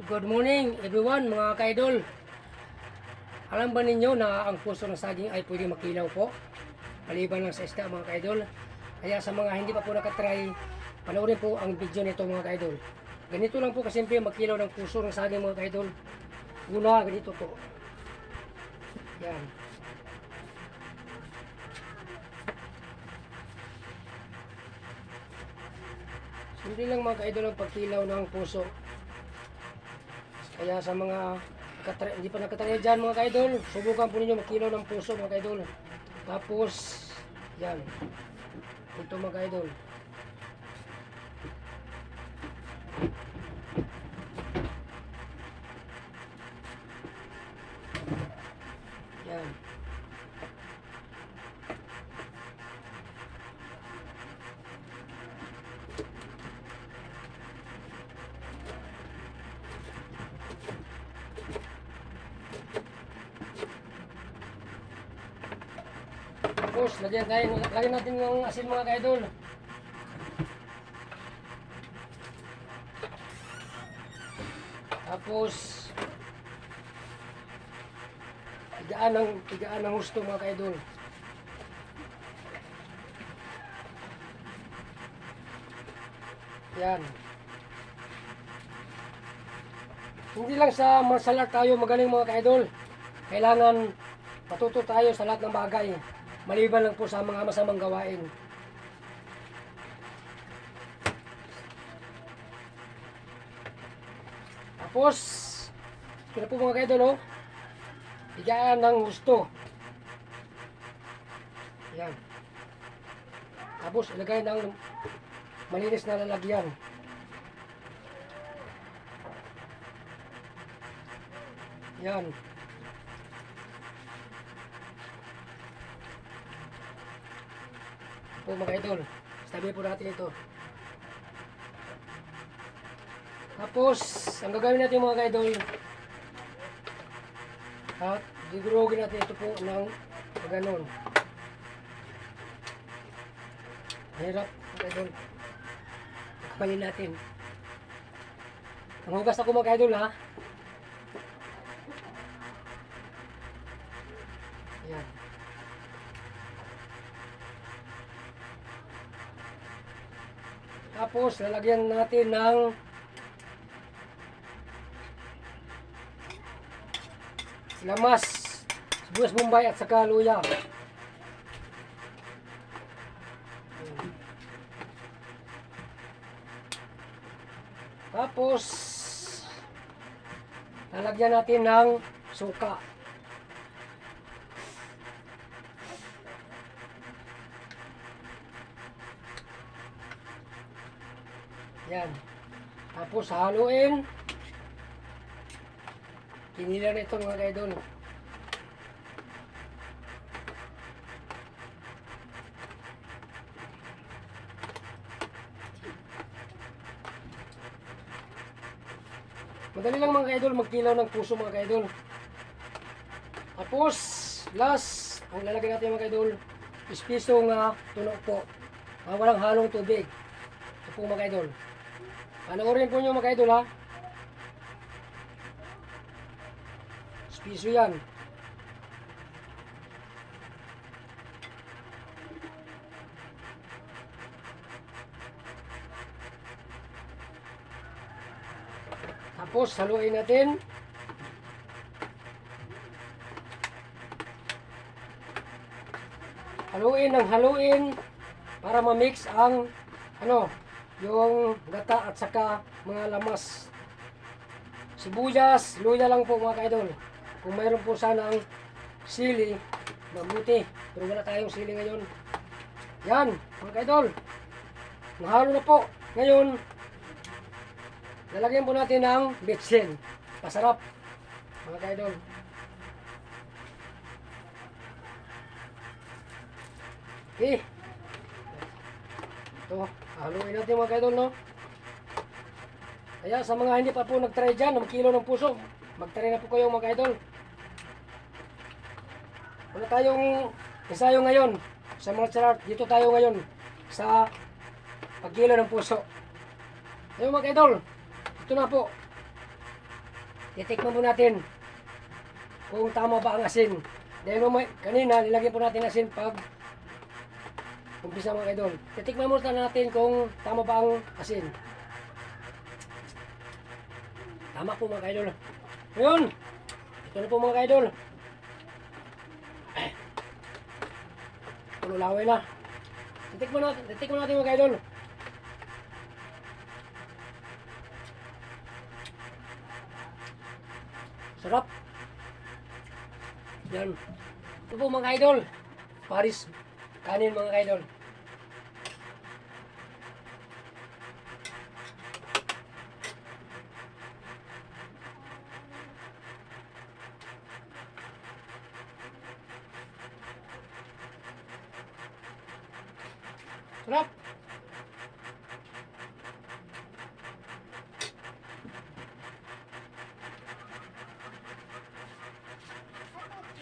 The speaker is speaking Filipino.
Good morning everyone mga ka-idol. Alam ba ninyo na ang puso ng saging ay pwede makilaw po? Maliban lang sa isda mga ka-idol. Kaya sa mga hindi pa po nakatry, panoorin po ang video nito mga ka-idol. Ganito lang po kasimple makilaw ng puso ng saging mga ka-idol. Una, ganito po. Yan. Simple lang mga ka-idol ang pagkilaw ng puso. Kaya sa mga hindi pa nakatry dyan mga ka-idol, subukan po ninyo magkilaw ng puso mga ka-idol. Tapos, yan. Ito mga ka-idol. Yan. Tapos, lagyan natin ng asin mga ka-idol. Tapos, tigaan ng husto mga ka-idol. Yan. Hindi lang sa martial art tayo magaling mga ka-idol. Kailangan matuto tayo sa lahat ng bagay. Maliban lang po sa mga masamang gawain. Tapos, ito na po mga ka-idol, oh. Bigyan ng gusto. Yan. Tapos, ilagay ng malinis na lalagyan. Yan. Po mga idol, sabi po natin ito. Tapos, ang gagawin natin mga idol, at digurugin natin ito po ng ganon. Hirap mga idol. Kapalin natin. Ang hugas ako mga idol ha. Yan. Tapos, lalagyan natin ng lamas, sibuyas bombay at saka luya. Tapos, lalagyan natin ng suka. Yan. Tapos haluin. Kinila na ito mga ka-idol. Madali lang mga ka-idol magkilaw ng puso mga ka-idol. Tapos last, ang lalagay natin mga ka-idol, ispisong tunog po. Walang halong tubig. Ito po mga ka-idol. Panoorin po nyo mga ka-idol ha. Piso yan. Tapos haluin natin. Haluin ng haluin para ma-mix ang yung gata at saka mga lamas. Sibuyas, luya lang po mga ka-idol. Kung mayroon po sana ang sili, mabuti. Pero wala tayong sili ngayon. Yan, mga ka-idol. Nahalo na po. Ngayon, lalagyan po natin ng bitsin. Masarap, mga ka-idol. Okay. Ito, haluin natin mga ka-idol, no? Kaya sa mga hindi pa po nag-try dyan, ng kilo ng puso, mag-try na po kayo mga ka-idol. Wala tayong ensayo ngayon sa mga charot. Dito tayo ngayon sa pagkilo ng puso. Ayun mga ka-idol, ito na po. titikman po natin kung tama ba ang asin. Dahil kanina, nilagyan po natin asin pag umpisa mga kaidol. Titikman muna natin kung tama ba ang asin. Tama po mga kaidol. Ngayon, ito na po mga kaidol. Lulawin na. Titikman natin mga kaidol. Sarap. Yan. Ito po mga idol. Paris kanin mga idol. Sarap.